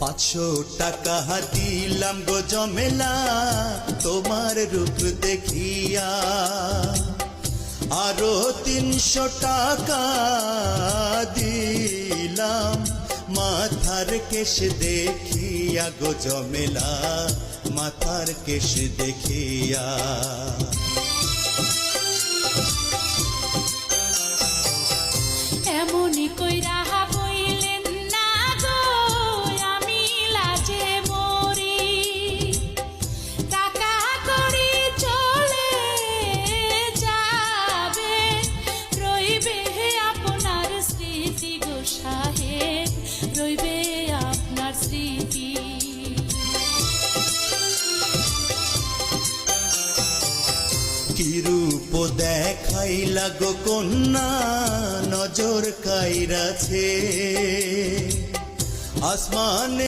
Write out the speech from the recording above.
500 টাকা দিলাম গো জমেলা তোমার রূপ দেখিয়া, আরো 300 টাকা দিলাম মাথার কেশ দেখিয়া গো জমেলা, মাথার কেশ দেখিয়া। এমনই কইরা বইলেন না গো আমি লাজে মরি, টাকা করি চলে যাবে, রইবে আপনার স্মৃতি গো সাহেব, রইবে আপনার স্মৃতি। কি রূপ দেখাইলা গো কন্যা নজর কাইরাছে আসমানে।